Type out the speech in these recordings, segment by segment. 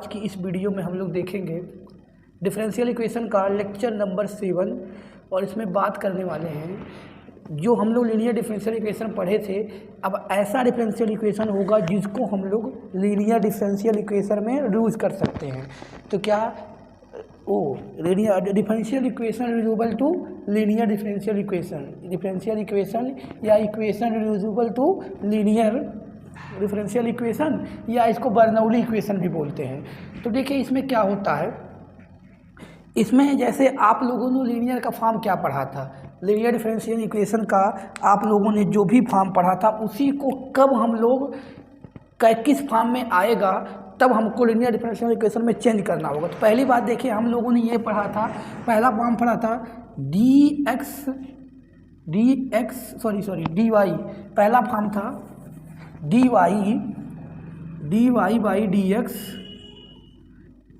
आज की इस वीडियो में हम लोग देखेंगे डिफरेंशियल इक्वेशन का लेक्चर नंबर 7 और इसमें बात करने वाले हैं जो हम लोग लीनियर डिफरेंशियल इक्वेशन पढ़े थे। अब ऐसा डिफरेंशियल इक्वेशन होगा जिसको हम लोग लीनियर डिफरेंशियल इक्वेशन में यूज़ कर सकते हैं। तो क्या linear differential equation reducible to linear differential equation या equation reducible to linear differential equation या इसको बर्नौली इक्वेशन भी बोलते हैं। तो देखिए इसमें क्या होता है, इसमें जैसे आप लोगों ने लीनियर का फॉर्म क्या पढ़ा था, लीनियर डिफरेंशियल इक्वेशन का आप लोगों ने जो भी फॉर्म पढ़ा था उसी को कब हम लोग किस फॉर्म में आएगा तब हमको लीनियर डिफरेंशियल इक्वेशन में चेंज करना होगा। तो पहली बात देखिए हम लोगों ने ये पढ़ा था, पहला फॉर्म पढ़ा था dy, पहला फॉर्म था dy बाई dx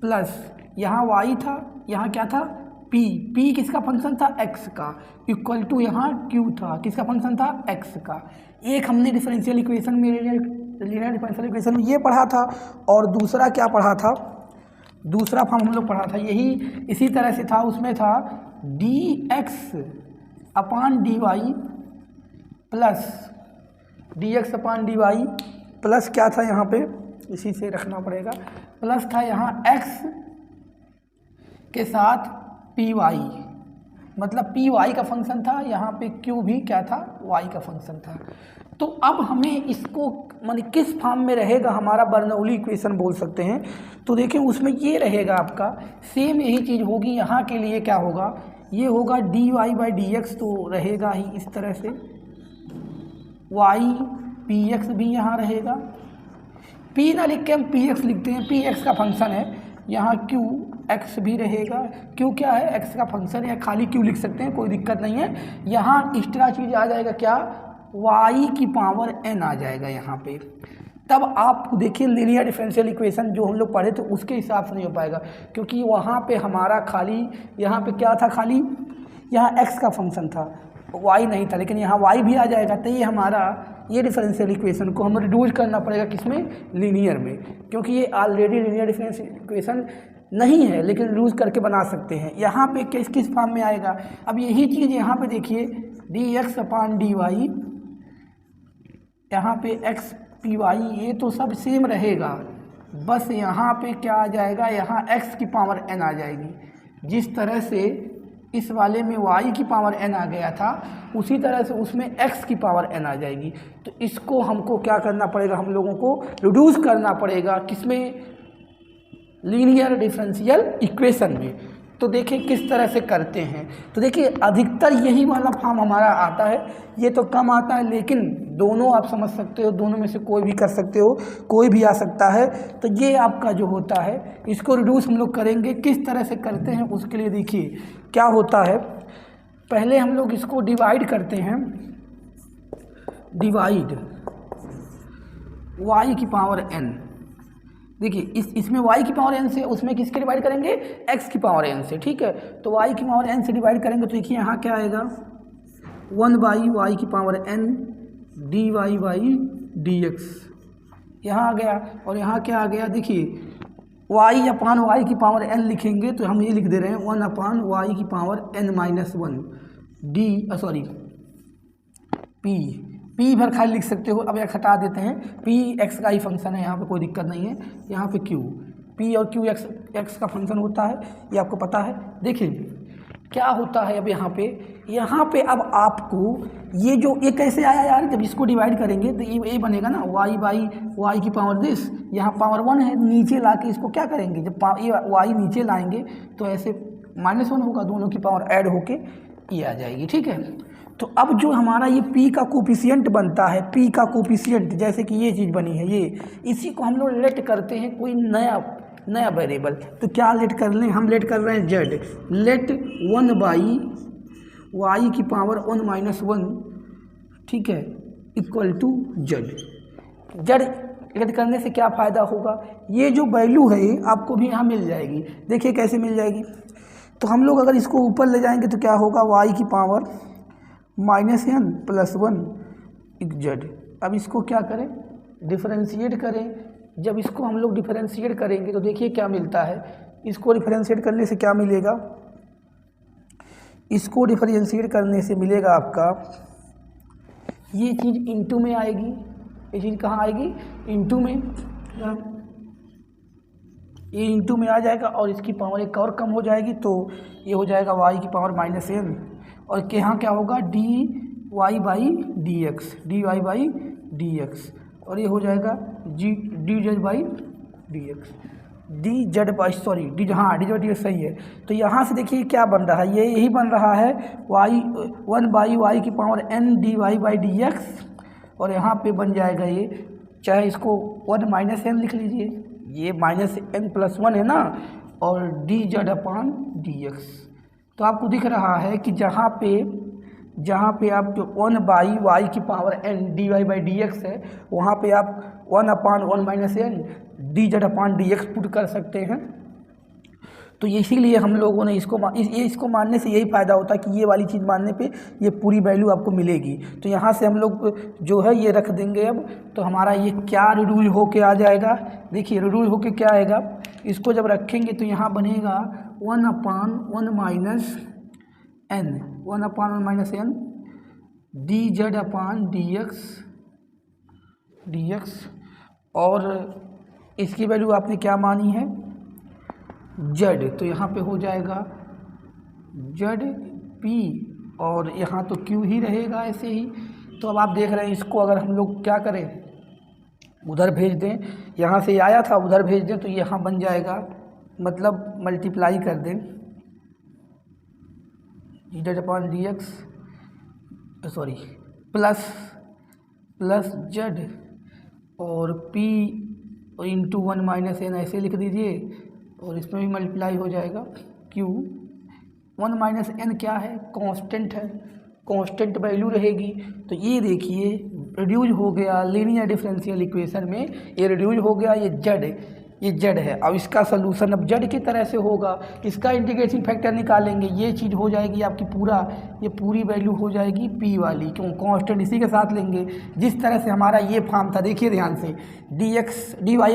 प्लस यहाँ y था, यहाँ क्या था p किसका फंक्शन था x का, इक्वल टू यहाँ q था, किसका फंक्शन था x का। एक हमने डिफरेंशियल इक्वेशन में लीनियर डिफरेंशियल इक्वेशन में ये पढ़ा था और दूसरा क्या पढ़ा था, दूसरा फॉर्म हम लोग पढ़ा था यही इसी तरह से था, उसमें था dx अपान dy प्लस dx अपान dy प्लस क्या था यहाँ पे, इसी से रखना पड़ेगा, प्लस था यहाँ x के साथ py, मतलब py का फंक्शन था, यहाँ पे q भी क्या था, y का फंक्शन था। तो अब हमें इसको माने किस फॉर्म में रहेगा हमारा बर्नौली इक्वेशन बोल सकते हैं। तो देखिए उसमें ये रहेगा आपका सेम यही चीज़ होगी, यहाँ के लिए क्या होगा, ये होगा dy बाई dx तो रहेगा ही इस तरह से, y px भी यहाँ रहेगा, p ना लिख के हम px लिखते हैं, px का फंक्शन है, यहाँ q x भी रहेगा, q क्या है x का फंक्शन है, खाली q लिख सकते हैं कोई दिक्कत नहीं है। यहाँ एक्स्ट्रा चीज़ आ जाएगा क्या, y की पावर n आ जाएगा यहाँ पे। तब आप देखिए लीनियर डिफरेंशियल इक्वेशन जो हम लोग पढ़े थे उसके हिसाब से नहीं हो पाएगा, क्योंकि वहाँ पे हमारा खाली यहाँ पे क्या था, खाली यहाँ x का फंक्शन था, y नहीं था, लेकिन यहाँ y भी आ जाएगा। तो ये हमारा ये डिफरेंशियल इक्वेशन को हमें रिड्यूस करना पड़ेगा किसमें, लीनियर में, क्योंकि ये ऑलरेडी लीनियर डिफरेंशियल इक्वेशन नहीं है लेकिन रिड्यूस करके बना सकते हैं। यहाँ पे किस फॉर्म में आएगा, अब यही चीज़ यहाँ पे देखिए dx अपान dy, यहाँ पे x py ये तो सब सेम रहेगा, बस यहाँ पे क्या आ जाएगा, यहाँ x की पावर n आ जाएगी। जिस तरह से इस वाले में y की पावर n आ गया था उसी तरह से उसमें x की पावर n आ जाएगी। तो इसको हमको क्या करना पड़ेगा, हम लोगों को रिड्यूस करना पड़ेगा किसमें, लीनियर डिफरेंशियल इक्वेशन में। तो देखिए किस तरह से करते हैं। तो देखिए अधिकतर यही वाला फॉर्म हमारा आता है, ये तो कम आता है लेकिन दोनों आप समझ सकते हो, दोनों में से कोई भी कर सकते हो, कोई भी आ सकता है। तो ये आपका जो होता है इसको रिड्यूस हम लोग करेंगे, किस तरह से करते हैं उसके लिए देखिए क्या होता है। पहले हम लोग इसको डिवाइड करते हैं, डिवाइड y की पावर n, देखिए इसमें y की पावर n से, उसमें किसके डिवाइड करेंगे, x की पावर n से, ठीक है। तो y की पावर n से डिवाइड करेंगे तो देखिए यहाँ क्या आएगा, 1 बाई y की power n dy by dx यहाँ आ गया, और यहाँ क्या आ गया, देखिए y अपान y की पावर n लिखेंगे तो हम ये लिख दे रहे हैं 1 अपान y की पावर n माइनस 1 p भर खाली लिख सकते हो। अब एक हटा देते हैं, p x का ही फंक्शन है, यहाँ पे कोई दिक्कत नहीं है। यहाँ पे q, p और q x का फंक्शन होता है, ये आपको पता है। देखिए क्या होता है अब यहाँ पे अब आपको ये जो ये कैसे आया यार, जब इसको डिवाइड करेंगे तो ये बनेगा ना y बाई y की पावर दिस, यहाँ पावर 1 है, नीचे ला के इसको क्या करेंगे, जब ये y नीचे लाएंगे तो ऐसे -1 होगा, दोनों की पावर ऐड होके ये आ जाएगी, ठीक है। तो अब जो हमारा ये p का कोफिशिएंट बनता है, p का कोफिशिएंट जैसे कि ये चीज़ बनी है, ये इसी को हम लोग लेट करते हैं कोई नया वेरिएबल। तो क्या लेट कर लें, हम लेट कर रहे हैं z, लेट 1 बाई y की पावर 1 माइनस 1, ठीक है, इक्वल टू z लेट करने से क्या फ़ायदा होगा, ये जो वैल्यू है आपको भी यहाँ मिल जाएगी। देखिए कैसे मिल जाएगी, तो हम लोग अगर इसको ऊपर ले जाएंगे तो क्या होगा, y की पावर -n + 1 z। अब इसको क्या करें, डिफरेंशिएट करें, जब इसको हम लोग डिफरेंशिएट करेंगे तो देखिए क्या मिलता है। इसको डिफरेंशिएट करने से क्या मिलेगा, इसको डिफरेंशिएट करने से मिलेगा आपका ये चीज़ इनटू में आएगी, ये चीज़ कहाँ आएगी, इनटू में, ये इनटू में आ जाएगा और इसकी पावर एक और कम हो जाएगी तो ये हो जाएगा y की पावर -n, और यहाँ क्या होगा dy by d x, dy by d x, और ये हो जाएगा dz by d x, dz by sorry D, हाँ dz बाई सही है। तो यहाँ से देखिए क्या बन रहा है, ये यही बन रहा है y 1 बाई वाई की power n dy by d x, और यहाँ पे बन जाएगा ये, चाहे इसको 1 -n लिख लीजिए, ये -n+1 है ना, और dz अपान डी एक्स। तो आपको दिख रहा है कि जहाँ पे आप जो 1 बाई वाई की power n dy by d x है, वहाँ पे आप 1/1 -n dz upon D x put कर सकते हैं। तो इसीलिए हम लोगों ने इसको मानने से यही फ़ायदा होता है कि ये वाली चीज़ मानने पे ये पूरी वैल्यू आपको मिलेगी। तो यहाँ से हम लोग जो है ये रख देंगे अब, तो हमारा ये क्या रिड्यूस होके आ जाएगा, देखिए रिड्यूस होके क्या आएगा, इसको जब रखेंगे तो यहाँ बनेगा 1/1 -n dz upon D x, और इसकी वैल्यू आपने क्या मानी है z, तो यहाँ पे हो जाएगा z p, और यहाँ तो q ही रहेगा ऐसे ही। तो अब आप देख रहे हैं इसको अगर हम लोग क्या करें, उधर भेज दें, यहाँ से आया था उधर भेज दें, तो यहाँ बन जाएगा, मतलब मल्टीप्लाई कर दें dz upon D X, sorry plus z और p इंटू 1 -n ऐसे लिख दीजिए, और इसमें भी मल्टीप्लाई हो जाएगा q। 1 -n क्या है, कांस्टेंट है, कांस्टेंट वैल्यू रहेगी। तो ये देखिए रिड्यूज हो गया लीनियर डिफरेंशियल इक्वेशन में, ये रिड्यूज हो गया, ये z है। अब इसका सलूशन अब z की तरह से होगा, इसका इंटीग्रेशन फैक्टर निकालेंगे, ये चीज़ हो जाएगी आपकी ये पूरी वैल्यू हो जाएगी p वाली, क्यों कांस्टेंट इसी के साथ लेंगे। जिस तरह से हमारा ये फॉर्म था, देखिए ध्यान से, dy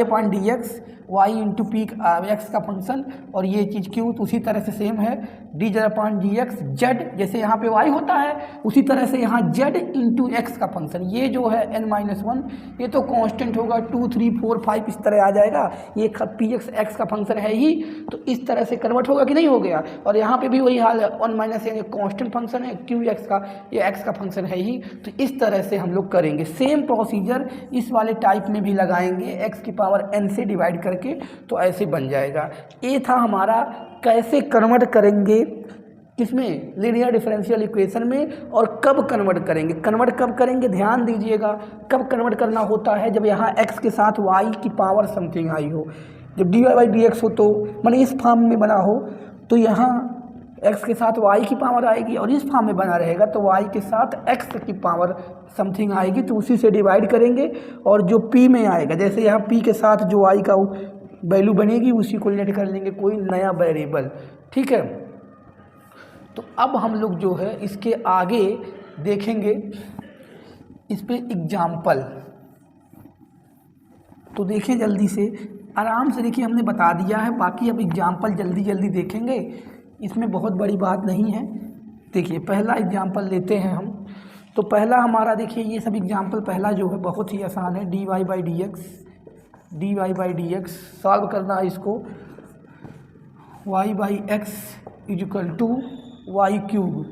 upon D X y into P X का फंक्शन, और ये चीज़ q, तो उसी तरह से सेम है dz upon D x z, जैसे यहाँ पे y होता है उसी तरह से यहाँ z इंटू एक्स का फंक्शन, ये जो है n-1, ये तो कांस्टेंट होगा 2 3 4 5 इस तरह आ जाएगा, ये पी एक्स का फंक्शन है ही, तो इस तरह से कन्वर्ट होगा कि नहीं हो गया। और यहाँ पे भी वही हाल है, 1 -n एक कांस्टेंट फंक्शन है, q एक्स का, ये x का फंक्शन है ही। तो इस तरह से हम लोग करेंगे, सेम प्रोसीजर इस वाले टाइप में भी लगाएंगे, x की पावर n से डिवाइड करके, तो ऐसे बन जाएगा। ये था हमारा कैसे कन्वर्ट करेंगे किसमें, लीनियर डिफरेंशियल इक्वेशन में, और कब कन्वर्ट करेंगे, कन्वर्ट कब करेंगे ध्यान दीजिएगा, कब कन्वर्ट करना होता है जब यहाँ x के साथ y की पावर समथिंग आई हो, जब dy बाई डी एक्स हो, तो मैंने इस फॉर्म में बना हो, तो यहाँ x के साथ y की पावर आएगी, और इस फॉर्म में बना रहेगा तो y के साथ x की पावर समथिंग आएगी, तो उसी से डिवाइड करेंगे, और जो p में आएगा, जैसे यहाँ p के साथ जो y का वैल्यू बनेगी उसी को लेट कर लेंगे कोई नया वेरिएबल, ठीक है। तो अब हम लोग जो है इसके आगे देखेंगे इस पे एग्जाम्पल। तो देखें जल्दी से, आराम से देखिए, हमने बता दिया है, बाकी अब एग्जाम्पल जल्दी जल्दी देखेंगे, इसमें बहुत बड़ी बात नहीं है। देखिए पहला एग्जाम्पल लेते हैं हम, तो पहला हमारा देखिए ये सब एग्जाम्पल पहला जो है बहुत ही आसान है, dy by d x solve करना है इसको, y by x equal to y cube.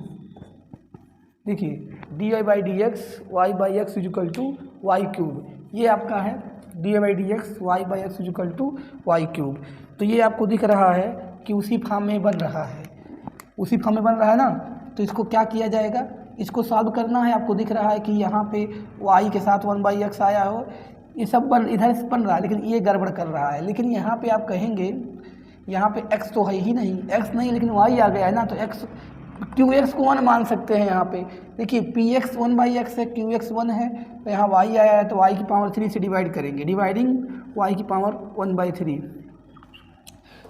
देखिए dy by d x y by x equal to y cube, ये आपका है dy by d x y by x equal to y cube. तो ये आपको दिख रहा है कि उसी फॉर्म में बन रहा है, उसी फॉर्म में बन रहा है ना। तो इसको क्या किया जाएगा, इसको सॉल्व करना है। आपको दिख रहा है कि यहाँ पे y के साथ 1/x आया हो, ये सब इधर से बन रहा है, लेकिन ये गड़बड़ कर रहा है। लेकिन यहाँ पे आप कहेंगे यहाँ पे x तो है ही नहीं, x नहीं, लेकिन y आ गया है ना, तो x qx को 1 मान सकते हैं। यहाँ पे देखिए px 1/x है, qx 1 है, तो यहाँ y आया है, तो y की पावर 3 से डिवाइड करेंगे, डिवाइडिंग y की पावर 1/3।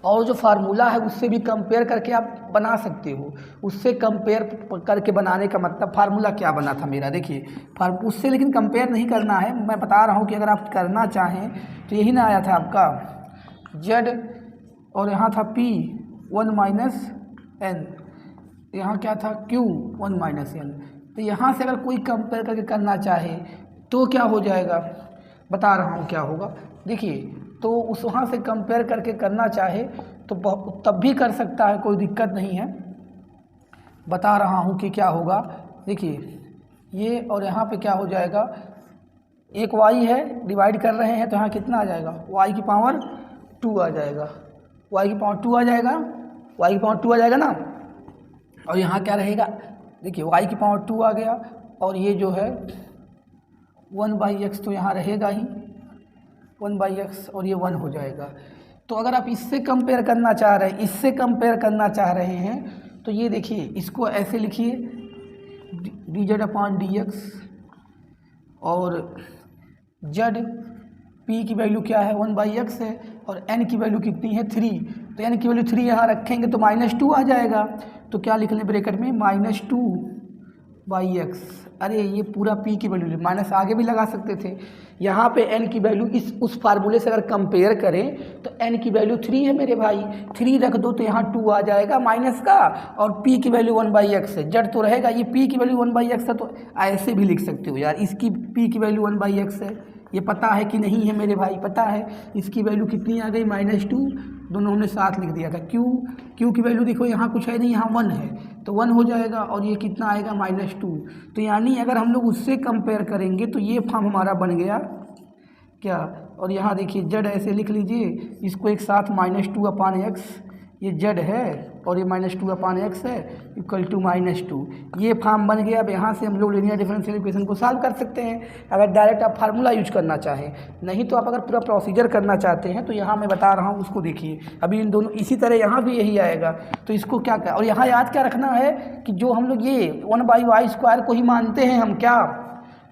और जो फार्मूला है उससे भी कंपेयर करके आप बना सकते हो। उससे कंपेयर करके बनाने का मतलब फार्मूला क्या बना था मेरा, देखिए उससे लेकिन कंपेयर नहीं करना है, मैं बता रहा हूँ कि अगर आप करना चाहें तो यही ना आया था आपका z और यहाँ था p 1 माइनस n, यहाँ क्या था q 1 माइनस n। तो यहाँ से अगर कोई कंपेयर करके करना चाहे तो क्या हो जाएगा, बता रहा हूँ क्या होगा। देखिए तो उस वहाँ से कंपेयर करके करना चाहे तो तब भी कर सकता है, कोई दिक्कत नहीं है। बता रहा हूँ कि क्या होगा। देखिए ये और यहाँ पे क्या हो जाएगा, एक y है, डिवाइड कर रहे हैं तो यहाँ कितना आ जाएगा, y की पावर 2 आ जाएगा, y की पावर 2 आ जाएगा, y की पावर 2 आ जाएगा ना। और यहाँ क्या रहेगा, देखिए y की पावर 2 आ गया और ये जो है 1/x तो यहाँ रहेगा ही 1/x और ये 1 हो जाएगा। तो अगर आप इससे कंपेयर करना चाह रहे हैं, इससे कंपेयर करना चाह रहे हैं तो ये देखिए इसको ऐसे लिखिए dz/dx और z p की वैल्यू क्या है 1/x है और n की वैल्यू कितनी है 3, तो n की वैल्यू 3 यहाँ रखेंगे तो -2 आ जाएगा। तो क्या लिख लें ब्रैकेट में -2/x। अरे ये पूरा p की वैल्यू माइनस आगे भी लगा सकते थे। यहाँ पे n की वैल्यू उस फार्मूले से अगर कंपेयर करें तो n की वैल्यू 3 है मेरे भाई, 3 रख दो तो यहाँ 2 आ जाएगा माइनस का और p की वैल्यू 1/x है, z तो रहेगा, ये p की वैल्यू 1/x है तो ऐसे भी लिख सकते हो यार, इसकी p की वैल्यू 1/x है, ये पता है कि नहीं है मेरे भाई, पता है। इसकी वैल्यू कितनी आ गई -2, दोनों हमने साथ लिख दिया था। q की वैल्यू देखो यहाँ कुछ है नहीं, यहाँ 1 है तो 1 हो जाएगा और ये कितना आएगा -2। तो यानी अगर हम लोग उससे कंपेयर करेंगे तो ये फॉर्म हमारा बन गया क्या, और यहाँ देखिए z ऐसे लिख लीजिए, इसको एक साथ -2/x, ये z है और ये -2/x है इक्वल टू -2, ये फॉर्म बन गया। अब यहाँ से हम लोग लीनियर डिफरेंशियल इक्वेशन को सॉल्व कर सकते हैं अगर डायरेक्ट आप फार्मूला यूज करना चाहें। नहीं तो आप अगर पूरा प्रोसीजर करना चाहते हैं तो यहाँ मैं बता रहा हूँ उसको देखिए। अभी इन दोनों इसी तरह यहाँ भी यही आएगा, तो इसको क्या और यहाँ याद क्या रखना है कि जो हम लोग ये 1/y² को ही मानते हैं हम क्या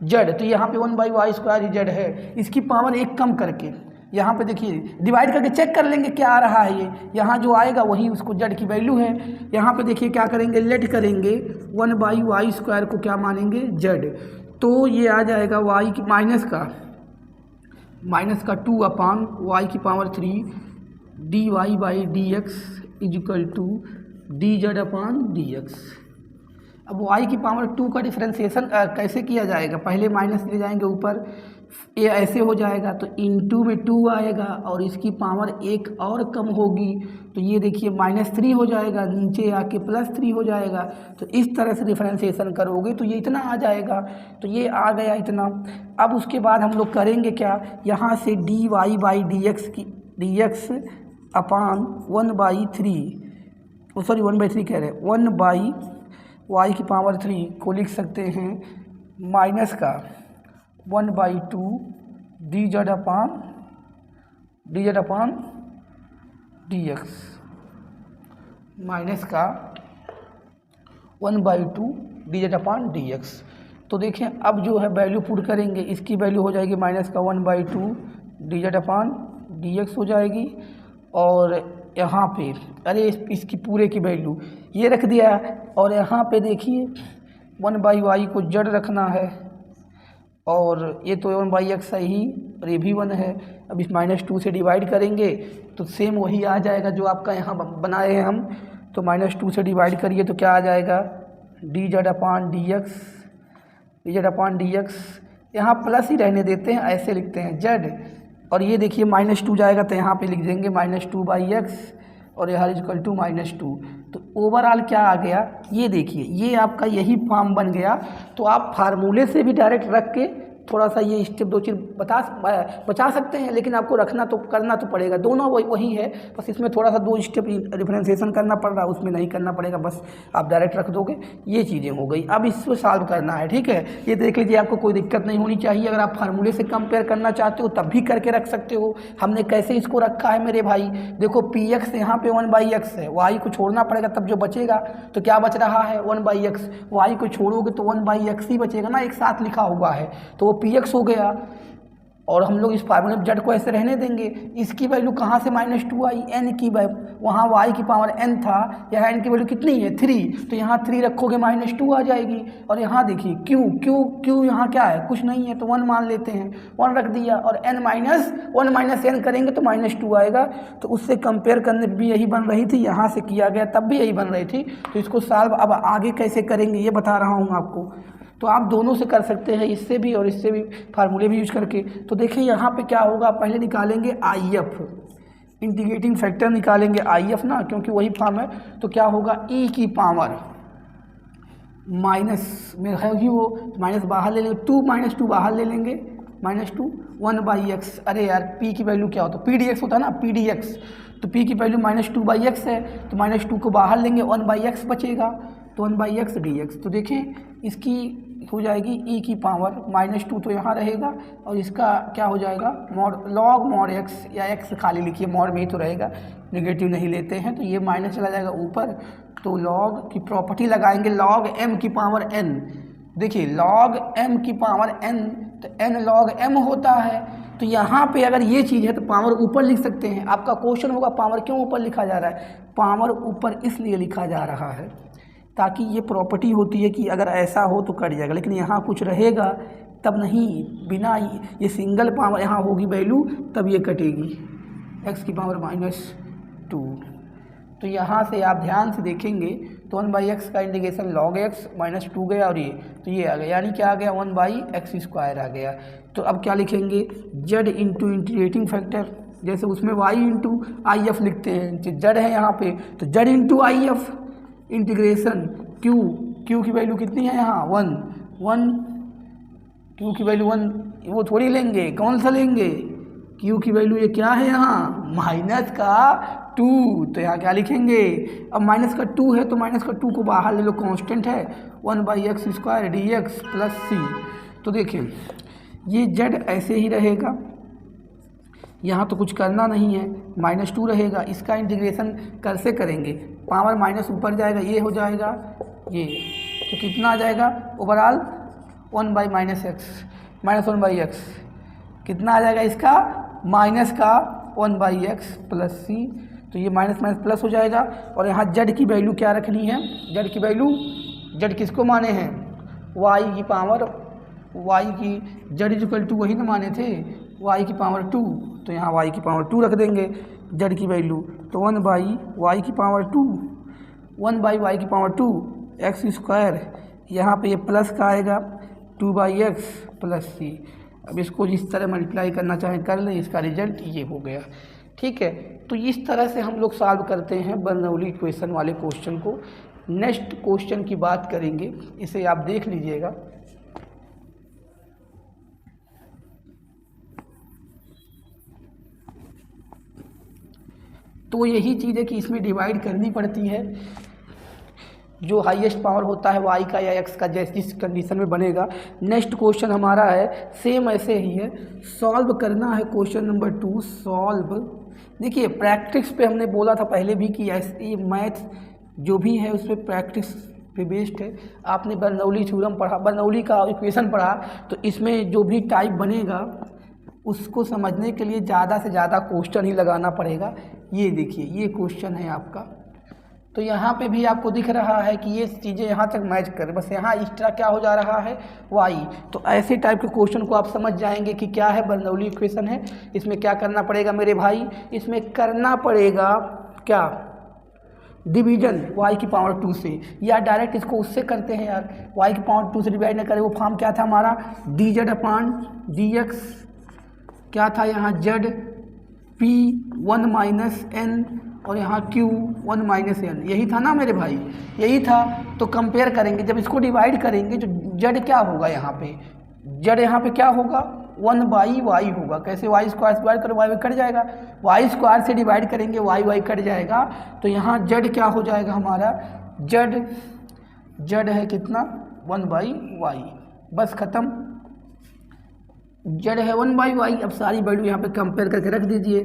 z, तो यहाँ पे 1/y² ही z है, इसकी पावर 1 कम करके यहाँ पे देखिए डिवाइड करके चेक कर लेंगे क्या आ रहा है, ये यहाँ जो आएगा वही उसको z की वैल्यू है। यहाँ पे देखिए क्या करेंगे, लेट करेंगे 1/y² को क्या मानेंगे z, तो ये आ जाएगा y की माइनस का 2/y की power 3 dy/dx equal to dz/dx। अब y की पावर 2 का डिफरेंशिएशन कैसे किया जाएगा, पहले माइनस ले जाएंगे ऊपर, ये ऐसे हो जाएगा तो इनटू में 2 आएगा और इसकी पावर 1 और कम होगी तो ये देखिए -3 हो जाएगा, नीचे आके +3 हो जाएगा। तो इस तरह से डिफरेंशिएशन करोगे तो ये इतना आ जाएगा, तो ये आ गया इतना। अब उसके बाद हम लोग करेंगे क्या, यहाँ से dy/dx की dx अपान 1/3 सॉरी 1/3 कह रहे हैं 1/y की पावर 3 को लिख सकते हैं माइनस का 1/2 dz/dx माइनस का 1/2 dz/dx। तो देखें अब जो है वैल्यू पुट करेंगे, इसकी वैल्यू हो जाएगी माइनस का 1/2 dz/dx हो जाएगी और यहाँ पे अरे इसकी पूरे की वैल्यू ये रख दिया और यहाँ पे देखिए 1/y को z रखना है और ये तो 1/x है ही और ये भी 1 है। अब इस -2 से डिवाइड करेंगे तो सेम वही आ जाएगा जो आपका यहाँ बनाए हैं हम, तो -2 से डिवाइड करिए तो क्या आ जाएगा dz/dx यहाँ प्लस ही रहने देते हैं, ऐसे लिखते हैं z और ये देखिए -2 जाएगा तो यहाँ पे लिख देंगे -2/x और यहाँ इक्वल टू -2। तो ओवरऑल क्या आ गया, ये देखिए ये आपका यही फॉर्म बन गया। तो आप फार्मूले से भी डायरेक्ट रख के थोड़ा सा ये स्टेप 2 चीज़ बचा सकते हैं, लेकिन आपको रखना तो करना तो पड़ेगा, दोनों वही है, बस इसमें थोड़ा सा 2 स्टेप डिफरेंशिएशन करना पड़ रहा है, उसमें नहीं करना पड़ेगा, बस आप डायरेक्ट रख दोगे, ये चीज़ें हो गई। अब इसको सॉल्व करना है, ठीक है, ये देख लीजिए, आपको कोई दिक्कत नहीं होनी चाहिए। अगर आप फार्मूले से कंपेयर करना चाहते हो तब भी करके रख सकते हो। हमने कैसे इसको रखा है मेरे भाई, देखो px यहाँ पे 1/x है, y को छोड़ना पड़ेगा तब जो बचेगा, तो क्या बच रहा है 1/x, y को छोड़ोगे तो 1/x ही बचेगा ना, एक साथ लिखा हुआ है, तो वो px हो गया और हम लोग इस फार्मूले में जेड को ऐसे रहने देंगे। इसकी वैल्यू कहाँ से -2 आई, एन की वहाँ वाई की पावर n था, यहाँ एन की वैल्यू कितनी है 3, तो यहाँ 3 रखोगे -2 आ जाएगी। और यहाँ देखिए क्यू यहाँ क्या है, कुछ नहीं है तो 1 मान लेते हैं, 1 रख दिया, और n-1 माइनस n करेंगे तो -2 आएगा। तो उससे कंपेयर करने पर भी यही बन रही थी, यहाँ से किया गया तब भी यही बन रही थी। तो इसको सॉल्व अब आगे कैसे करेंगे ये बता रहा हूँ आपको। तो आप दोनों से कर सकते हैं, इससे भी और इससे भी, फार्मूले भी यूज करके। तो देखिए यहाँ पे क्या होगा, पहले निकालेंगे IF, इंटीग्रेटिंग फैक्टर निकालेंगे IF ना, क्योंकि वही फॉर्म है। तो क्या होगा, e की पावर माइनस में है कि वो माइनस बाहर ले लेंगे, 2 बाहर ले लेंगे, -2 1/x। अरे यार p की वैल्यू क्या होता है, pdx होता है ना, pdx। तो p की वैल्यू -2/x है, तो -2 को बाहर लेंगे, 1/x बचेगा, तो 1/x dx। तो देखें इसकी हो जाएगी e की पावर -2 तो यहाँ रहेगा, और इसका क्या हो जाएगा log mod x, या x खाली लिखिए, mod में ही तो रहेगा, नेगेटिव नहीं लेते हैं, तो ये माइनस चला जाएगा ऊपर। तो log की प्रॉपर्टी लगाएंगे, log m की पावर n। देखिए log m की पावर n, तो n log m होता है। तो यहाँ पे अगर ये चीज़ है तो पावर ऊपर लिख सकते हैं। आपका क्वेश्चन होगा पावर क्यों ऊपर लिखा जा रहा है, पावर ऊपर इसलिए लिखा जा रहा है ताकि ये प्रॉपर्टी होती है कि अगर ऐसा हो तो कट जाएगा, लेकिन यहाँ कुछ रहेगा तब नहीं, बिना ये सिंगल पावर यहाँ होगी वैल्यू तब ये कटेगी, x की पावर -2। तो यहाँ से आप ध्यान से देखेंगे तो 1/x का इंटीग्रेशन log x -2 गया, और ये तो ये आ गया, यानी क्या आ गया 1/x² आ गया। तो अब क्या लिखेंगे, z इंटू इंटीग्रेटिंग फैक्टर, जैसे उसमें y इंटू IF लिखते हैं, z है यहाँ पे तो z into IF integration q की वैल्यू कितनी है यहाँ 1, q की वैल्यू 1, वो थोड़ी लेंगे, कौन सा लेंगे, q की वैल्यू ये क्या है यहाँ -2। तो यहाँ क्या लिखेंगे, अब -2 है तो -2 को बाहर ले लो, कांस्टेंट है, 1/x² dx प्लस c। तो देखिए ये z ऐसे ही रहेगा, यहाँ तो कुछ करना नहीं है, -2 रहेगा, इसका इंटीग्रेशन कैसे करेंगे, पावर माइनस ऊपर जाएगा, ये हो जाएगा ये, तो कितना आ जाएगा ओवरऑल 1/-x, कितना आ जाएगा इसका माइनस का 1/x प्लस c। तो ये माइनस प्लस हो जाएगा, और यहाँ z की वैल्यू क्या रखनी है, z की वैल्यू, z किसको माने हैं, y की पावर, y की z इक्वल टू वही ना माने थे, y की पावर 2। तो यहाँ y की पावर 2 रख देंगे, z की वैल्यू, तो 1/y की पावर 2, 1/y की पावर 2 x², यहाँ पे ये प्लस का आएगा 2/x प्लस c। अब इसको जिस तरह मल्टीप्लाई करना चाहें कर लें, इसका रिजल्ट ये हो गया, ठीक है। तो इस तरह से हम लोग सॉल्व करते हैं बर्नौली इक्वेशन वाले क्वेश्चन को। नेक्स्ट क्वेश्चन की बात करेंगे, इसे आप देख लीजिएगा। तो यही चीज़ है कि इसमें डिवाइड करनी पड़ती है, जो हाईएस्ट पावर होता है y का या x का, जैसे जिस कंडीशन में बनेगा। नेक्स्ट क्वेश्चन हमारा है सेम ऐसे ही है, सॉल्व करना है क्वेश्चन नंबर 2 सॉल्व। देखिए प्रैक्टिस पे हमने बोला था पहले भी कि ऐसे मैथ जो भी है उस पर प्रैक्टिस पे बेस्ड है। आपने बर्नौली थ्योरम पढ़ा, बर्नौली का इक्वेशन पढ़ा, तो इसमें जो भी टाइप बनेगा उसको समझने के लिए ज़्यादा से ज़्यादा क्वेश्चन ही लगाना पड़ेगा। ये देखिए ये क्वेश्चन है आपका, तो यहाँ पे भी आपको दिख रहा है कि ये चीज़ें यहाँ तक मैच कर, बस यहाँ एक्स्ट्रा क्या हो जा रहा है y। तो ऐसे टाइप के क्वेश्चन को आप समझ जाएंगे कि क्या है, बर्नौली इक्वेशन है। इसमें क्या करना पड़ेगा मेरे भाई, इसमें करना पड़ेगा क्या, डिवीजन y की पावर 2 से, या डायरेक्ट इसको उससे करते हैं यार, y की पावर 2 से डिवाइड ना करें। वो फॉर्म क्या था हमारा, dz/dx, क्या था यहाँ z p 1 - n, और यहाँ q 1 - n, यही था ना मेरे भाई, यही था। तो कंपेयर करेंगे, जब इसको डिवाइड करेंगे तो z क्या होगा, यहाँ पे z यहाँ पे क्या होगा 1/y होगा। कैसे, y² से डिवाइड करो y कट जाएगा, y² से डिवाइड करेंगे y कट जाएगा। तो यहाँ z क्या हो जाएगा हमारा, z है कितना 1/y, बस ख़त्म, z है 1/y। अब सारी वैल्यू यहाँ पे कंपेयर करके रख दीजिए,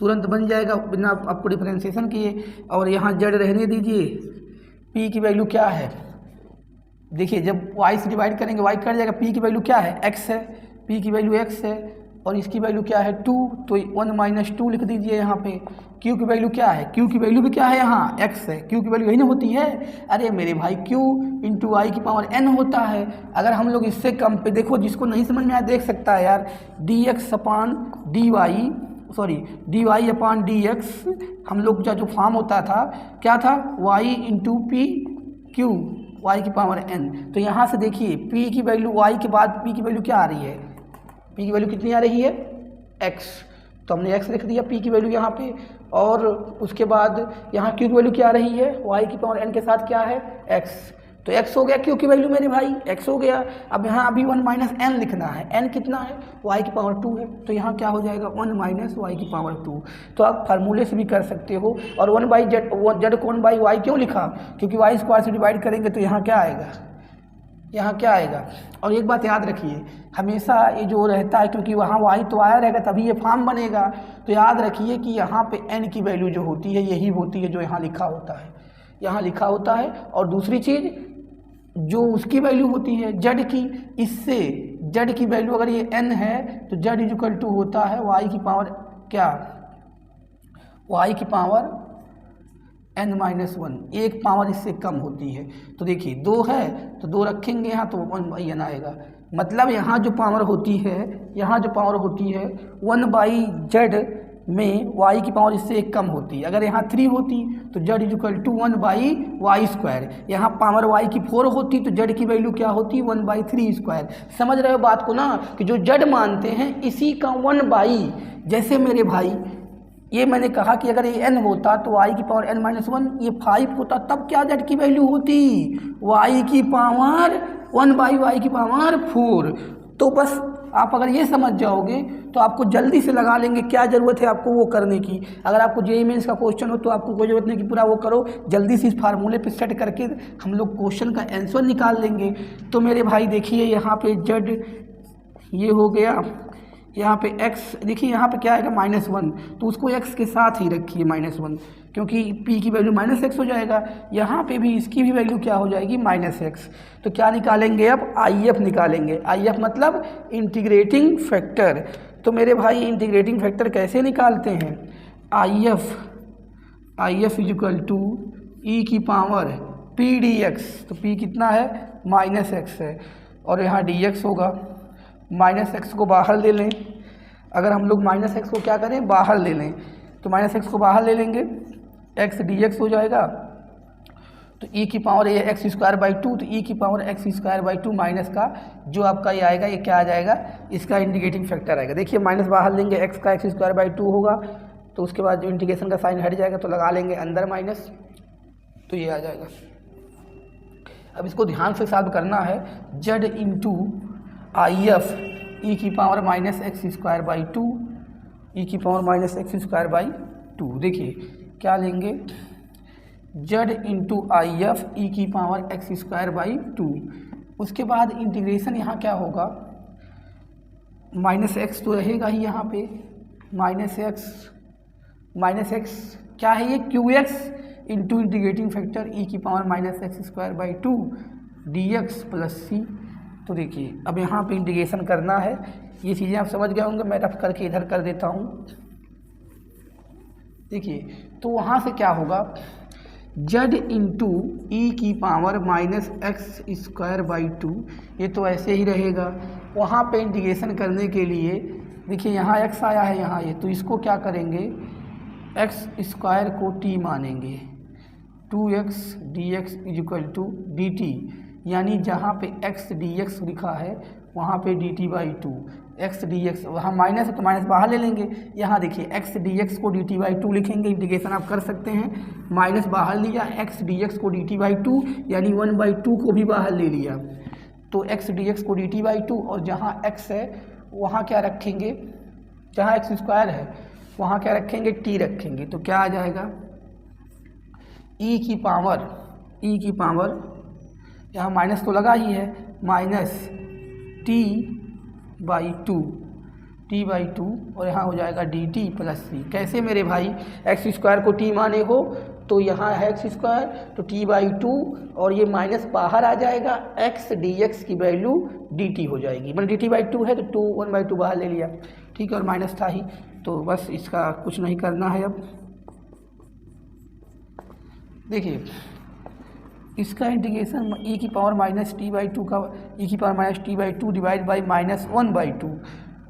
तुरंत बन जाएगा बिना आपको डिफरेंशिएशन किए। और यहाँ z रहने दीजिए, p की वैल्यू क्या है, देखिए जब y से डिवाइड करेंगे y कट जाएगा, p की वैल्यू क्या है x है, p की वैल्यू x है और इसकी वैल्यू क्या है 2, तो 1 माइनस 2 लिख दीजिए यहाँ पे। q की वैल्यू क्या है, q की वैल्यू भी क्या है यहाँ x है, q की वैल्यू यही ना होती है। अरे मेरे भाई q इंटू आई की पावर n होता है। अगर हम लोग इससे कम पे देखो, जिसको नहीं समझ में आया देख सकता है यार, dx अपान dy अपान dx हम लोग का जो फॉर्म होता था क्या था, y into P Q y की पावर n। तो यहाँ से देखिए p की वैल्यू y के बाद p की वैल्यू क्या आ रही है, p की वैल्यू कितनी आ रही है x, तो हमने x लिख दिया p की वैल्यू यहाँ पे। और उसके बाद यहाँ q की वैल्यू क्या आ रही है, y की पावर n के साथ क्या है x, तो x हो गया q की वैल्यू मेरे भाई, x हो गया। अब यहाँ अभी 1 माइनस n लिखना है, n कितना है, y की पावर 2 है, तो यहाँ क्या हो जाएगा 1 माइनस y की पावर 2। तो आप फार्मूले से भी कर सकते हो। और 1 बाई जेड को 1 बाई वाई क्यों लिखा, क्योंकि y स्क्वायर से डिवाइड करेंगे तो यहाँ क्या आएगा, यहाँ क्या आएगा। और एक बात याद रखिए, हमेशा ये जो रहता है, क्योंकि वहाँ y तो आया रहेगा तभी ये फॉर्म बनेगा, तो याद रखिए कि यहाँ पे n की वैल्यू जो होती है यही होती है जो यहाँ लिखा होता है, यहाँ लिखा होता है। और दूसरी चीज़ जो उसकी वैल्यू होती है z की, इससे z की वैल्यू अगर ये n है तो z इक्वल टू होता है y की पावर क्या, y की पावर n माइनस 1, एक पावर इससे कम होती है। तो देखिए 2 है तो 2 रखेंगे यहाँ तो 1 बाई n आएगा, मतलब यहाँ जो पावर होती है, यहाँ जो पावर होती है 1 बाई जेड में y की पावर इससे एक कम होती है। अगर यहाँ 3 होती तो z equal to 1 by y square, यहाँ पावर y की 4 होती तो z की वैल्यू क्या होती 1 बाई 3 स्क्वायर। समझ रहे हो बात को ना, कि जो z मानते हैं इसी का 1 बाई, जैसे मेरे भाई ये मैंने कहा कि अगर ये n होता तो y की पावर n माइनस 1, ये 5 होता तब क्या z की वैल्यू होती y की पावर 1 बाई y की पावर 4। तो बस आप अगर ये समझ जाओगे तो आपको जल्दी से लगा लेंगे, क्या ज़रूरत है आपको वो करने की। अगर आपको जेईई मेंस का क्वेश्चन हो तो आपको कोई ज़रूरत नहीं कि पूरा वो करो, जल्दी से इस फार्मूले पे सेट करके हम लोग क्वेश्चन का आंसर निकाल लेंगे। तो मेरे भाई देखिए यहाँ पे z ये हो गया, यहाँ पे x देखिए यहाँ पे क्या आएगा -1, तो उसको x के साथ ही रखिए -1, क्योंकि p की वैल्यू -x हो जाएगा। यहाँ पे भी इसकी भी वैल्यू क्या हो जाएगी -x। तो क्या निकालेंगे अब, IF निकालेंगे। IF मतलब इंटीग्रेटिंग फैक्टर। तो मेरे भाई इंटीग्रेटिंग फैक्टर कैसे निकालते हैं, IF इक्वल टू e की पावर p dx, तो p कितना है -x है और यहाँ dx होगा, -x को बाहर ले लें। अगर हम लोग -x को क्या करें बाहर ले लें, तो -x को बाहर ले लेंगे, x dx हो जाएगा, तो e की पावर ये x स्क्वायर बाई 2, तो e की power x square by 2 minus का जो आपका ये आएगा, ये क्या आ जाएगा, इसका इंटीग्रेटिंग फैक्टर आएगा। देखिए माइनस बाहर लेंगे, x का x स्क्वायर बाई 2 होगा, तो उसके बाद जो इंटीग्रेशन का साइन हट जाएगा तो लगा लेंगे अंदर माइनस, तो ये आ जाएगा। अब इसको ध्यान से सॉल्व करना है, z इंटू IF e की power -x square by 2, e की पावर -x स्क्वायर बाई 2। देखिए क्या लेंगे, z इंटू IF e की पावर x स्क्वायर बाई 2। उसके बाद इंटीग्रेशन यहाँ क्या होगा, -x तो रहेगा ही यहाँ पे, -x क्या है ये qx into integrating factor e की power -x square by 2 dx plus c। तो देखिए अब यहाँ पे इंटीग्रेशन करना है, ये चीज़ें आप समझ गए होंगे, मैं रफ करके इधर कर देता हूँ। देखिए तो वहाँ से क्या होगा, z इंटू ई की पावर -x स्क्वायर बाई 2, ये तो ऐसे ही रहेगा। वहाँ पे इंटीग्रेशन करने के लिए देखिए यहाँ x आया है यहाँ ये, तो इसको क्या करेंगे, x स्क्वायर को t मानेंगे, 2x dx equal to dt, यानी जहाँ पे x dx लिखा है वहाँ पे dt बाई 2, x dx वहाँ माइनस है तो माइनस बाहर ले लेंगे। यहाँ देखिए x dx को dt बाई 2 लिखेंगे, इंटीग्रेशन आप कर सकते हैं, माइनस बाहर लिया, x dx को dt बाई 2 यानी 1 बाई 2 को भी बाहर ले लिया, तो x dx को dt बाई 2, और जहाँ x है वहाँ क्या रखेंगे, जहाँ x स्क्वायर है वहाँ क्या रखेंगे, t रखेंगे, तो क्या आ जाएगा, e की पावर यहाँ माइनस तो लगा ही है, माइनस t बाई 2 और यहाँ हो जाएगा dt प्लस c। कैसे मेरे भाई, x स्क्वायर को t माने हो तो यहाँ है एक्स स्क्वायर, तो t/2 और ये माइनस बाहर आ जाएगा, x dx की वैल्यू dt हो जाएगी। मतलब dt/2 है तो 2 1/2 बाहर ले लिया, ठीक है, और माइनस था ही, तो बस इसका कुछ नहीं करना है। अब देखिए इसका इंटीग्रेशन e की पावर माइनस t/2 का e की power minus t/2 divide by minus 1/2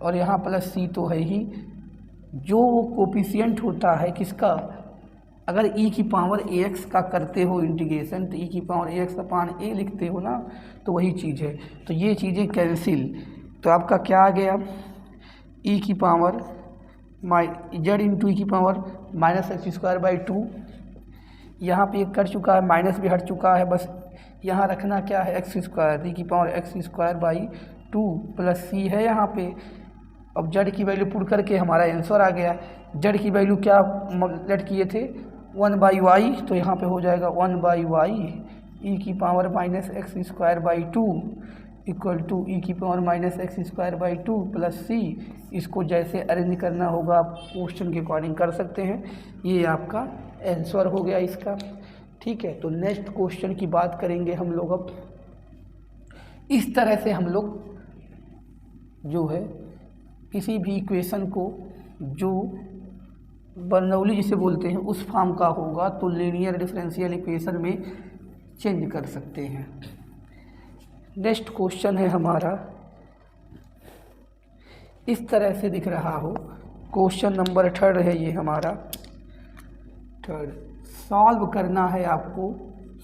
और यहाँ प्लस c तो है ही। जो कोफिशिएंट होता है किसका, अगर e की पावर ax का करते हो इंटीग्रेशन तो e की पावर ax अपान a लिखते हो ना, तो वही चीज़ है। तो ये चीज़ें कैंसिल, तो आपका क्या आ गया, e की पावर z इंटू ई की पावर माइनस x²/2, यहाँ पे एक कट चुका है, माइनस भी हट चुका है, बस यहाँ रखना क्या है x², e की पावर x²/2 प्लस c है यहाँ पे। अब जड़ की वैल्यू पुट करके हमारा आंसर आ गया। जड़ की वैल्यू क्या लेट किए थे 1/y, तो यहाँ पे हो जाएगा 1/y e की power minus x²/2 equal to e की power minus x²/2 plus c। इसको जैसे अरेंज करना होगा आप क्वेश्चन के अकॉर्डिंग कर सकते हैं। ये आपका आंसर हो गया इसका, ठीक है। तो नेक्स्ट क्वेश्चन की बात करेंगे हम लोग। अब इस तरह से हम लोग जो है किसी भी इक्वेशन को जो बर्नौली जिसे बोलते हैं उस फॉर्म का होगा तो लीनियर डिफरेंशियल इक्वेशन में चेंज कर सकते हैं। नेक्स्ट क्वेश्चन है हमारा, इस तरह से दिख रहा हो, क्वेश्चन नंबर 3 है ये हमारा 3। सॉल्व करना है आपको,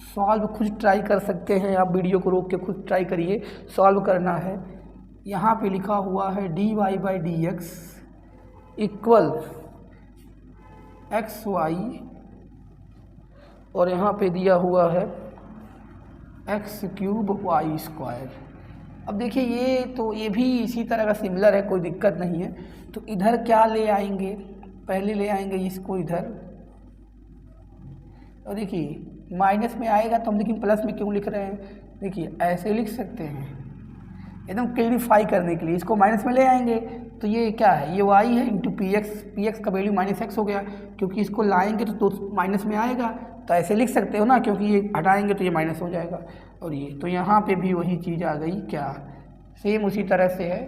सॉल्व खुद ट्राई कर सकते हैं, आप वीडियो को रोक के खुद ट्राई करिए, सॉल्व करना है। यहाँ पे लिखा हुआ है dy/dx इक्वल xy और यहाँ पे दिया हुआ है x³ y²। अब देखिए ये भी इसी तरह का सिमिलर है, कोई दिक्कत नहीं है। तो इधर क्या ले आएंगे, पहले ले आएंगे इसको इधर, और देखिए माइनस में आएगा तो हम लेकिन प्लस में क्यों लिख रहे हैं, देखिए ऐसे लिख सकते हैं एकदम क्लियरिफाई करने के लिए। इसको माइनस में ले आएंगे तो ये क्या है, ये y है इंटू px का वैल्यू माइनस x हो गया, क्योंकि इसको लाएंगे तो माइनस में आएगा, तो ऐसे लिख सकते हो ना, क्योंकि ये हटाएंगे तो ये माइनस हो जाएगा। और ये तो यहाँ पे भी वही चीज़ आ गई, क्या सेम उसी तरह से है।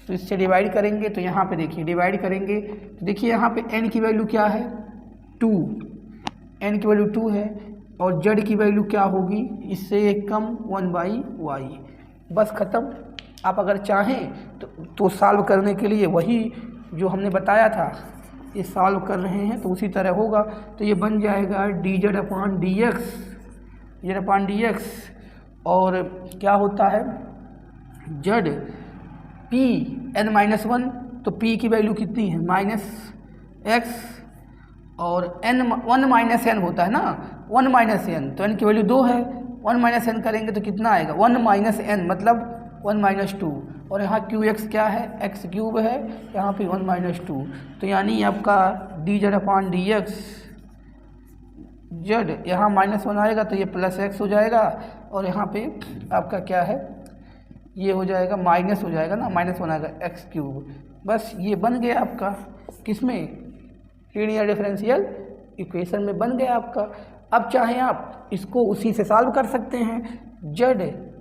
तो इससे डिवाइड करेंगे तो यहाँ पे देखिए डिवाइड करेंगे तो देखिए यहाँ पे n की वैल्यू क्या है 2, n की वैल्यू 2 है, और z की वैल्यू क्या होगी इससे एक कम 1/y, बस ख़त्म। आप अगर चाहें तो सॉल्व करने के लिए वही जो हमने बताया था ये सॉल्व कर रहे हैं तो उसी तरह होगा। तो ये बन जाएगा dz/dx और क्या होता है z p n-1, तो p की वैल्यू कितनी है -x और n होता है ना 1 - n, तो n की वैल्यू 2 है, 1 - n करेंगे तो कितना आएगा 1 - n मतलब 1 - 2, और यहाँ qx क्या है x³ है, यहाँ पे 1 - 2, तो यानी आपका dz/dx z यहाँ -1 आएगा तो ये +x हो जाएगा, और यहाँ पे आपका क्या है ये हो जाएगा माइनस हो जाएगा ना, -1 आएगा x³। बस ये बन गया आपका किसमें लीनियर डिफरेंशियल इक्वेशन में बन गया आपका। अब चाहे आप इसको उसी से सॉल्व कर सकते हैं। z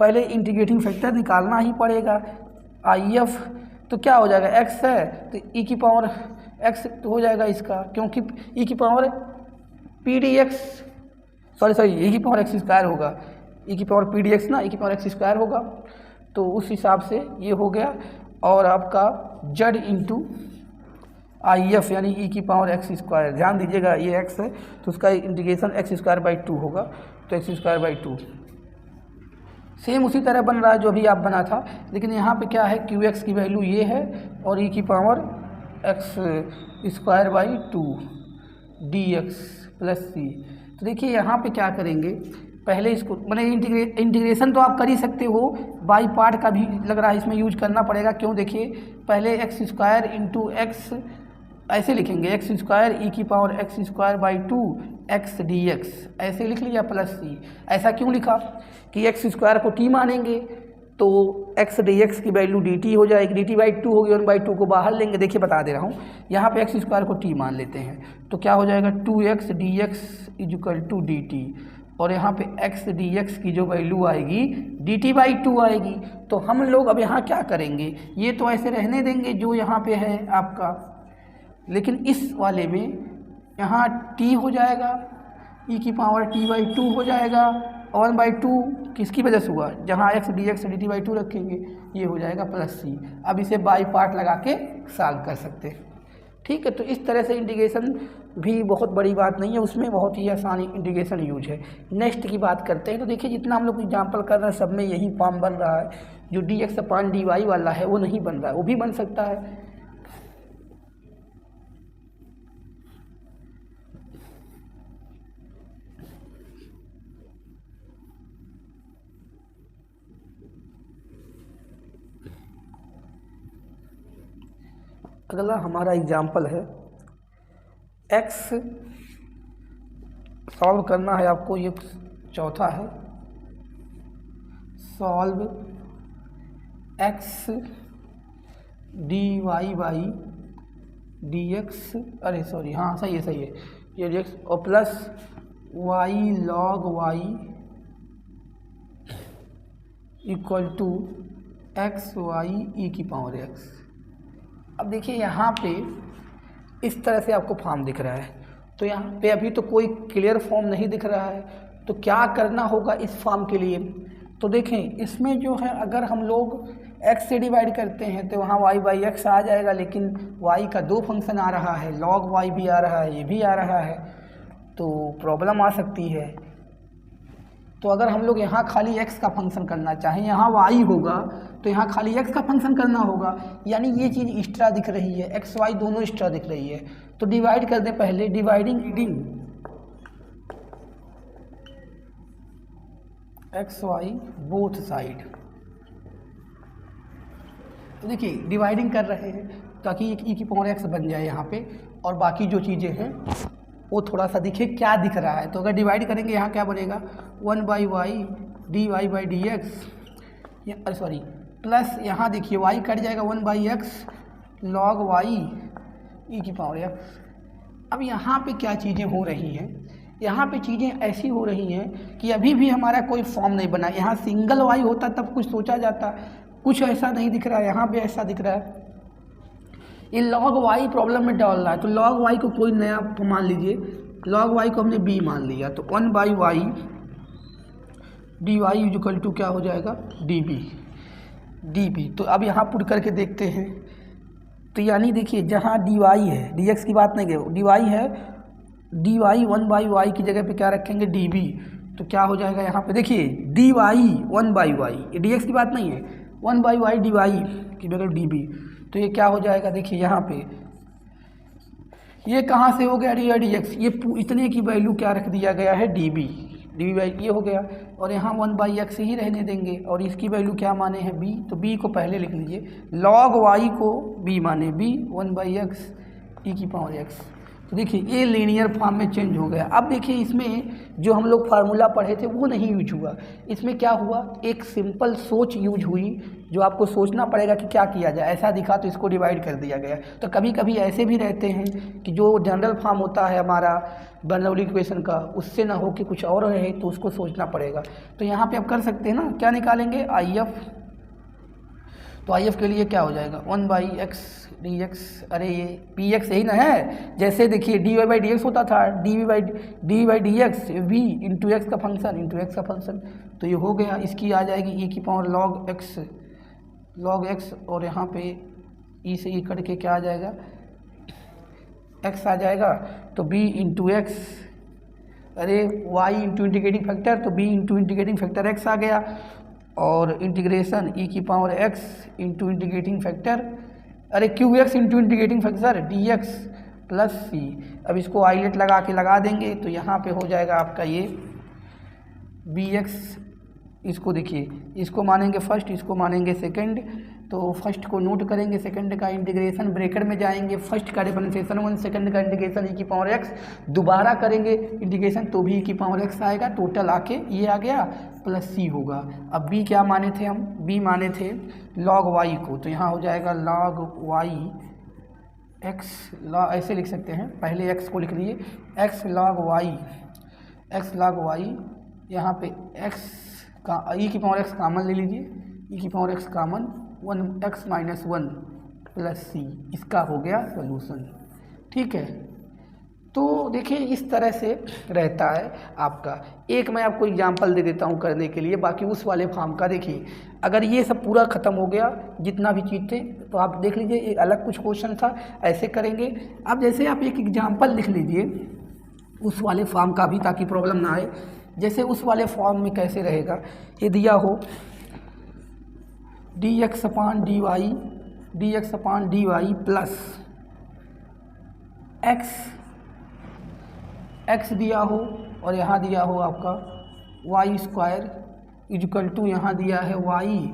पहले इंटीग्रेटिंग फैक्टर निकालना ही पड़ेगा, IF तो क्या हो जाएगा x है तो e की पावर x तो हो जाएगा इसका, क्योंकि e की पावर pdx e की पावर x² होगा, e की पावर pdx ना e की पावर x² होगा, तो उस हिसाब से ये हो गया। और आपका z इंटू IF यानी e की पावर x², ध्यान दीजिएगा ये x है तो उसका इंटीग्रेशन x²/2 होगा, तो x²/2 सेम उसी तरह बन रहा है जो अभी आप बना था, लेकिन यहाँ पे क्या है qx की वैल्यू ये है और e की power x²/2 dx plus c। तो देखिए यहाँ पे क्या करेंगे, पहले इसको मैंने इंटीग्रेशन तो आप कर ही सकते हो, बाई पार्ट का भी लग रहा है इसमें यूज करना पड़ेगा। क्यों, देखिए पहले x² इंटू x ऐसे लिखेंगे x² e की पावर x²/2 x dx ऐसे लिख लिया प्लस c। ऐसा क्यों लिखा कि x² को t मानेंगे तो एक्स डी एक्स की वैल्यू डी टी हो जाएगी, डी टी बाई टू होगी, 1/2 को बाहर लेंगे। देखिए बता दे रहा हूँ, यहाँ पे एक्स स्क्वायर को टी मान लेते हैं, तो क्या हो जाएगा 2x dx equal to d t, और यहाँ पे x dx की जो वैल्यू आएगी dt/2 आएगी। तो हम लोग अब यहाँ क्या करेंगे, ये तो ऐसे रहने देंगे जो यहाँ पे है आपका, लेकिन इस वाले में यहाँ t हो जाएगा, e की पावर t/2 हो जाएगा, 1/2 किसकी वजह से हुआ, जहाँ x dx dt/2 रखेंगे, ये हो जाएगा प्लस c। अब इसे बाई पार्ट लगा के सॉल्व कर सकते हैं। ठीक है, तो इस तरह से इंटीग्रेशन भी बहुत बड़ी बात नहीं है, उसमें बहुत ही आसान इंटीग्रेशन यूज है। नेक्स्ट की बात करते हैं, तो देखिए जितना हम लोग एग्जाम्पल कर रहे हैं सब में यही फॉर्म बन रहा है, जो dx/dy वाला है वो नहीं बन रहा है, वो भी बन सकता है। अगला हमारा एग्जाम्पल है, x सॉल्व करना है आपको, ये चौथा है, सॉल्व x dy/dx, अरे सॉरी, हाँ सही है ये dx, और plus y log y equal to xy e की पावर x। अब देखिए यहाँ पे इस तरह से आपको फॉर्म दिख रहा है, तो यहाँ पे अभी तो कोई क्लियर फॉर्म नहीं दिख रहा है, तो क्या करना होगा इस फॉर्म के लिए, तो देखें इसमें जो है अगर हम लोग x से डिवाइड करते हैं तो वहाँ y/x आ जाएगा, लेकिन y का दो फंक्शन आ रहा है, log y भी आ रहा है, ये भी आ रहा है, तो प्रॉब्लम आ सकती है। तो अगर हम लोग यहाँ खाली x का फंक्शन करना चाहें, यहाँ y होगा तो यहाँ खाली x का फंक्शन करना होगा, यानी ये चीज़ एक्स्ट्रा दिख रही है, x y दोनों एक्स्ट्रा दिख रही है। तो डिवाइड कर दें पहले, dividing x y both side. तो देखिए डिवाइडिंग कर रहे हैं ताकि e की पावर x बन जाए यहाँ पे, और बाकी जो चीज़ें हैं वो थोड़ा सा दिखे क्या दिख रहा है। तो अगर डिवाइड करेंगे यहाँ क्या बनेगा, 1/y dy/dx, अरे सॉरी प्लस यहाँ देखिए y कट जाएगा, 1/x log y e की पावर x। अब यहाँ पे क्या चीज़ें हो रही हैं, यहाँ पे चीज़ें ऐसी हो रही हैं कि अभी भी हमारा कोई फॉर्म नहीं बना। यहाँ सिंगल y होता तब कुछ सोचा जाता, कुछ ऐसा नहीं दिख रहा है, यहाँ पे ऐसा दिख रहा है। ये log y प्रॉब्लम में डाल रहा है, तो log y को कोई नया मान लीजिए, log y को हमने b मान लिया, तो 1/y dy इक्वल टू क्या हो जाएगा, db। तो अब यहाँ पुट करके देखते हैं, तो यानी देखिए जहाँ dy है, dx की बात नहीं है, dy है, dy 1/y की जगह पे क्या रखेंगे, db, तो क्या हो जाएगा यहाँ पे देखिए dy 1/y, ये dx की बात नहीं है, 1/y dy की जगह db, तो ये क्या हो जाएगा, देखिए यहाँ पे ये कहाँ से हो गया dx, ये इतने की वैल्यू क्या रख दिया गया है, db ये हो गया, और यहाँ 1/x ही रहने देंगे, और इसकी वैल्यू क्या माने हैं, b, तो b को पहले लिख लीजिए, log y को b माने, b 1/x e की पावर x। तो देखिए ये लीनियर फॉर्म में चेंज हो गया। अब देखिए इसमें जो हम लोग फार्मूला पढ़े थे वो नहीं यूज हुआ, इसमें क्या हुआ, एक सिंपल सोच यूज हुई, जो आपको सोचना पड़ेगा कि क्या किया जाए। ऐसा दिखा तो इसको डिवाइड कर दिया गया। तो कभी कभी ऐसे भी रहते हैं कि जो जनरल फॉर्म होता है हमारा बर्नौली इक्वेशन का, उससे ना हो कि कुछ और रहे, तो उसको सोचना पड़ेगा। तो यहाँ पे आप कर सकते हैं ना, क्या निकालेंगे, IF, तो IF के लिए क्या हो जाएगा, 1/x dx, अरे ये px यही ना है, जैसे देखिए dy/dx होता था, dy/dx v इंटू एक्स का फंक्शन, तो ये हो गया, इसकी आ जाएगी e की पावर log x, और यहाँ पे e से e कट के क्या आ जाएगा, x आ जाएगा, तो b इंटू एक्स, अरे y इंटू इंटीग्रेटिंग फैक्टर, तो b into integrating factor x आ गया, और इंटीग्रेशन e की power x into integrating factor, अरे qx into integrating factor dx plus c। अब इसको आइलेट लगा के लगा देंगे, तो यहाँ पे हो जाएगा आपका ये bx इसको देखिए, इसको मानेंगे फर्स्ट, इसको मानेंगे सेकंड। तो फर्स्ट को नोट करेंगे, सेकंड का इंटीग्रेशन ब्रैकेट में जाएंगे, फर्स्ट का डिफरेंशिएशन 1, सेकंड का इंटीग्रेशन e की पावर x, दोबारा करेंगे इंटीग्रेशन तो भी e की पावर x आएगा, टोटल आके ये आ गया प्लस c होगा। अब b क्या माने थे हम, b माने थे log y को, तो यहाँ हो जाएगा log y x, ऐसे लिख सकते हैं, पहले x को लिख लीजिए, x log y, यहाँ पे x का e की पावर x कॉमन ले लीजिए, e की power x common 1x - 1 plus c, इसका हो गया सॉल्यूशन। ठीक है, तो देखिए इस तरह से रहता है आपका। एक मैं आपको एग्जांपल दे देता हूँ करने के लिए, बाकी उस वाले फॉर्म का देखिए। अगर ये सब पूरा ख़त्म हो गया जितना भी चीज़ थे, तो आप देख लीजिए एक अलग कुछ क्वेश्चन था, ऐसे करेंगे। अब जैसे आप एक एग्जाम्पल लिख लीजिए उस वाले फॉर्म का भी, ताकि प्रॉब्लम ना आए। जैसे उस वाले फॉर्म में कैसे रहेगा, ये दिया हो dx अपान dy प्लस x दिया हो, और यहाँ दिया हो आपका वाई स्क्वायर इक्वल टू, यहाँ दिया है y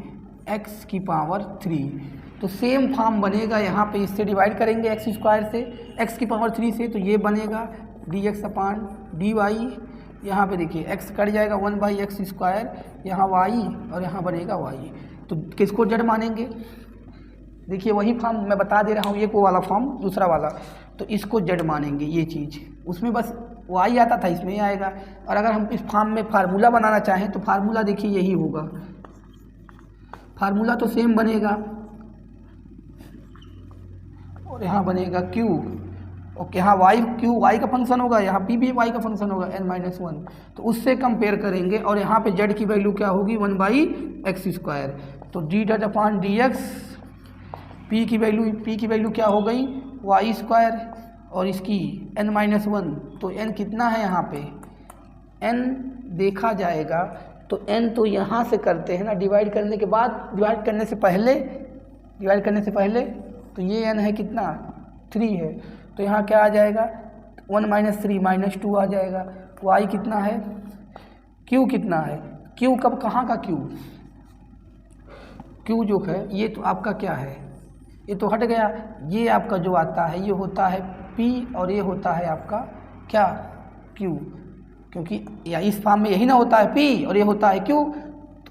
x की पावर 3। तो सेम फॉर्म बनेगा, यहाँ पे इससे डिवाइड करेंगे x स्क्वायर से, x की पावर 3 से, तो ये बनेगा dx अपान dy। यहाँ पे देखिए x कट जाएगा 1/x स्क्वायर, यहाँ y और यहाँ बनेगा y। तो किसको जड़ मानेंगे, देखिए वही फॉर्म मैं बता दे रहा हूँ, ये को वाला फॉर्म दूसरा वाला, तो इसको जड़ मानेंगे। ये चीज़ उसमें बस y आता था, इसमें ही आएगा। और अगर हम इस फॉर्म में फार्मूला बनाना चाहें तो फार्मूला देखिए यही होगा, फार्मूला तो सेम बनेगा, और यहाँ बनेगा q, और यहाँ q y का फंक्शन होगा, यहाँ p भी y का फंक्शन होगा n-1, तो उससे कंपेयर करेंगे। और यहाँ पे z की वैल्यू क्या होगी 1/x स्क्वायर, तो d अपान dx, p की वैल्यू क्या हो गई y स्क्वायर, और इसकी n-1, तो n कितना है यहाँ पे, n देखा जाएगा तो n तो यहाँ से करते हैं ना, डिवाइड करने के बाद, डिवाइड करने से पहले तो ये n है कितना 3 है, तो यहाँ क्या आ जाएगा 1 - 3 -2 आ जाएगा। y कितना है, q कितना है, q कब कहाँ का q जो है ये तो आपका क्या है, ये तो हट गया, ये आपका जो आता है ये होता है p, और ये होता है आपका क्या q, क्योंकि या इस फॉर्म में यही ना होता है p और ये होता है q।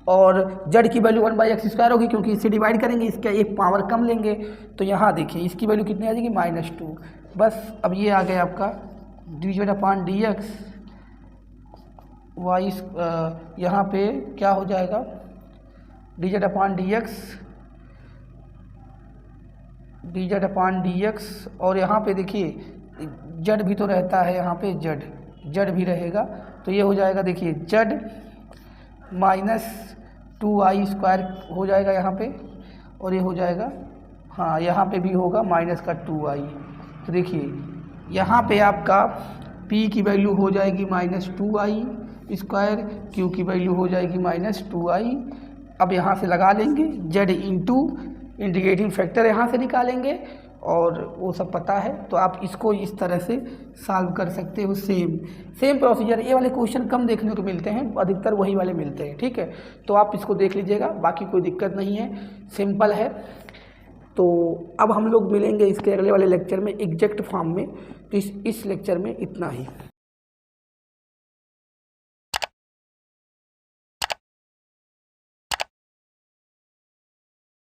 और z की वैल्यू 1/x स्क्वायर होगी, क्योंकpráक्टिस इससे डिवाइड करेंगे, इसका एक पावर कम लेंगे, तो यहाँ देखिए इसकी वैल्यू कितनी आ जाएगी -2। बस अब ये आ गया आपका dz अपान dx y, यहाँ पे क्या हो जाएगा dz अपान dx, और यहाँ पे देखिए z भी तो रहता है, यहाँ पे z भी रहेगा, तो ये हो जाएगा देखिए z -2y स्क्वायर हो जाएगा यहाँ पे, और ये हो जाएगा, हाँ यहाँ पे भी होगा -2y। तो देखिए यहाँ पे आपका p की वैल्यू हो जाएगी -2y स्क्वायर, q की वैल्यू हो जाएगी -2y। अब यहाँ से लगा लेंगे z इंटू इंटीग्रेटिंग फैक्टर यहाँ से निकालेंगे, और वो सब पता है, तो आप इसको इस तरह से सॉल्व कर सकते हो। सेम प्रोसीजर, ये वाले क्वेश्चन कम देखने को मिलते हैं, अधिकतर वही वाले मिलते हैं। ठीक है, तो आप इसको देख लीजिएगा, बाकी कोई दिक्कत नहीं है, सिंपल है। तो अब हम लोग मिलेंगे इसके अगले वाले लेक्चर में एग्जैक्ट फॉर्म में। तो इस लेक्चर में इतना ही।